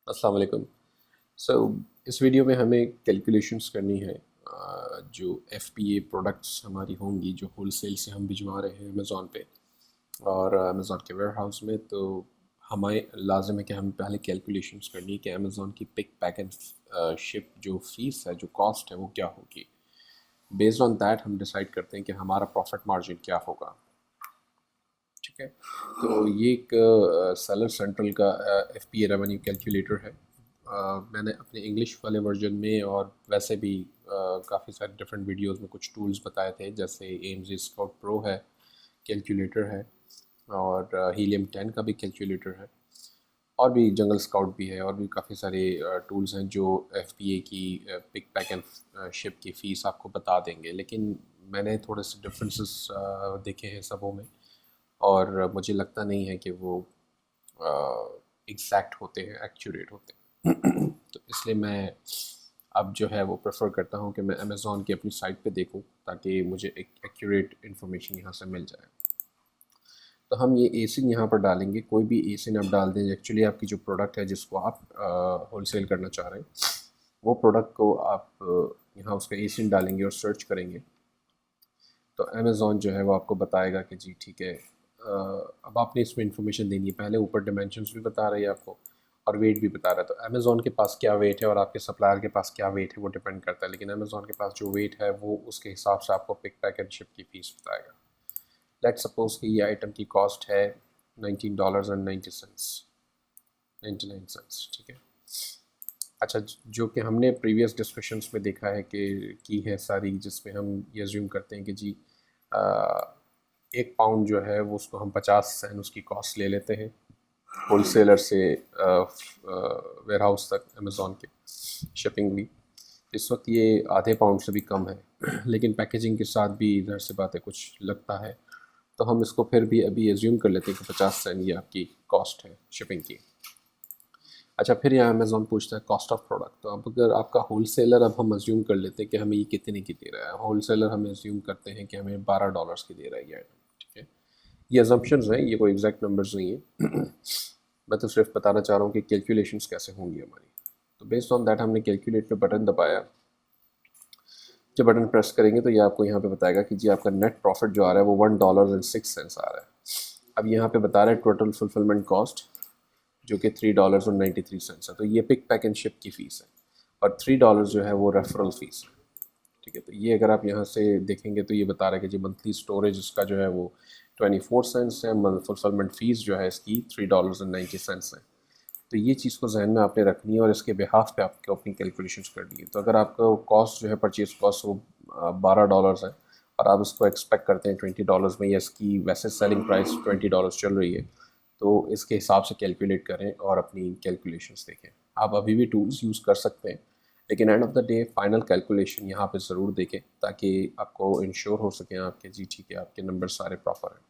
अस्सलाम वालेकुम। सो इस वीडियो में हमें कैलकुलेशंस करनी है जो FBA प्रोडक्ट्स हमारी होंगी जो होलसेल से हम भिजवा रहे हैं अमेज़ॉन पे और अमेज़ॉन के वेयर हाउस में। तो हमें लाजिम है कि हम पहले कैलकुलेशंस करनी है कि अमेज़ॉन की पिक पैक एंड शिप जो फ़ीस है, जो कॉस्ट है, वो क्या होगी। बेस्ड ऑन दैट हम डिसाइड करते हैं कि हमारा प्रॉफिट मार्जिन क्या होगा। ठीक है, तो ये एक सेलर सेंट्रल का FBA रेवेन्यू कैलकुलेटर है। मैंने अपने इंग्लिश वाले वर्जन में और वैसे भी काफ़ी सारे डिफरेंट वीडियोस में कुछ टूल्स बताए थे, जैसे AMZ स्काउट प्रो है, कैलकुलेटर है, और हीलियम 10 का भी कैलकुलेटर है, और भी जंगल स्काउट भी है, और भी काफ़ी सारे टूल्स हैं जो FBA की पिक पैक एंड शिप की फ़ीस आपको बता देंगे। लेकिन मैंने थोड़े से डिफरेंसेस देखे हैं सबों में, और मुझे लगता नहीं है कि वो एग्जैक्ट होते हैं, एक्यूरेट होते हैं। तो इसलिए मैं अब जो है वो प्रेफर करता हूँ कि मैं अमेज़ॉन की अपनी साइट पे देखूँ, ताकि मुझे एक एक्यूरेट इन्फॉर्मेशन यहाँ से मिल जाए। तो हम ये एसिन यहाँ पर डालेंगे, कोई भी एसिन आप डाल दें। एक्चुअली आपकी जो प्रोडक्ट है जिसको आप होलसेल करना चाह रहे हैं, वो प्रोडक्ट को आप यहाँ उसका एसिन डालेंगे और सर्च करेंगे, तो अमेज़ॉन जो है वो आपको बताएगा कि जी ठीक है। अब आपने इसमें इंफॉर्मेशन देनी है, पहले ऊपर डिमेंशंस भी बता रही है आपको और वेट भी बता रहा है। तो अमेज़ॉन के पास क्या वेट है और आपके सप्लायर के पास क्या वेट है वो डिपेंड करता है, लेकिन अमेज़ॉन के पास जो वेट है वो उसके हिसाब से आपको पिक पैक एंड शिप की फ़ीस बताएगा। लेट्स सपोज कि ये आइटम की कॉस्ट है $19.90, 99 सेंट्स। ठीक है। अच्छा, जो कि हमने प्रीवियस डिस्कशंस में देखा है कि की है सारी, जिसमें हम ये अज्यूम करते हैं कि जी एक पाउंड जो है वो उसको हम 50 सेंट उसकी कॉस्ट ले लेते हैं होलसेलर से वेयर हाउस तक अमेज़ॉन के, शिपिंग भी। इस वक्त ये आधे पाउंड से भी कम है, लेकिन पैकेजिंग के साथ भी इधर से बातें कुछ लगता है, तो हम इसको फिर भी अभी एज्यूम कर लेते हैं कि 50 सेंट ये आपकी कॉस्ट है शिपिंग की। अच्छा, फिर यहाँ अमेज़ॉन पूछता है कॉस्ट ऑफ प्रोडक्ट। तो अब अगर आपका होलसेलर, अब हम अज्यूम कर लेते हैं कि हमें ये कितने की दे रहा है। होलसेलर हम अज्यूम करते हैं कि हमें $12 की दे रहा है ये आइटम। ठीक है, ये अजम्पशंस हैं, ये कोई एग्जैक्ट नंबर्स नहीं है। मैं तो सिर्फ बताना चाह रहा हूँ कि कैलकुलेशंस कैसे होंगी हमारी। तो बेस्ड ऑन दैट हमने कैलकुलेट पे बटन दबाया। जब बटन प्रेस करेंगे तो ये आपको यहाँ पे बताएगा कि जी आपका नेट प्रॉफिट जो आ रहा है वो $1.06 आ रहा है। अब यहाँ पे बता रहा है टोटल फुलफिलमेंट कॉस्ट, जो कि $3.93 है। तो ये पिक पैक एंड शिप की फ़ीस है, और $3 जो है वो रेफरल फ़ीस है। ठीक है, तो ये अगर आप यहाँ से देखेंगे तो ये बता रहा है कि जी मंथली स्टोरेज इसका जो है वो 24 सेंट्स है, फुलफिलमेंट फ़ीस जो है इसकी $3.90 है। तो ये चीज़ को जहन में आपने रखनी है और इसके बिहाफ पे आपको अपनी कैलकुलेशंस करनी है। तो अगर आपका कॉस्ट जो है परचेज कॉस्ट वो $12 है, और आप इसको एक्सपेक्ट करते हैं $20 में, या इसकी वैसे सेलिंग प्राइस $20 चल रही है, तो इसके हिसाब से कैलकुलेट करें और अपनी कैलकुलेशंस देखें। आप अभी भी टूल्स यूज़ कर सकते हैं, लेकिन end of the day final calculation यहाँ पे ज़रूर देखें, ताकि आपको इंश्योर हो सके आपके जी ठीक है आपके नंबर सारे प्रॉपर हैं।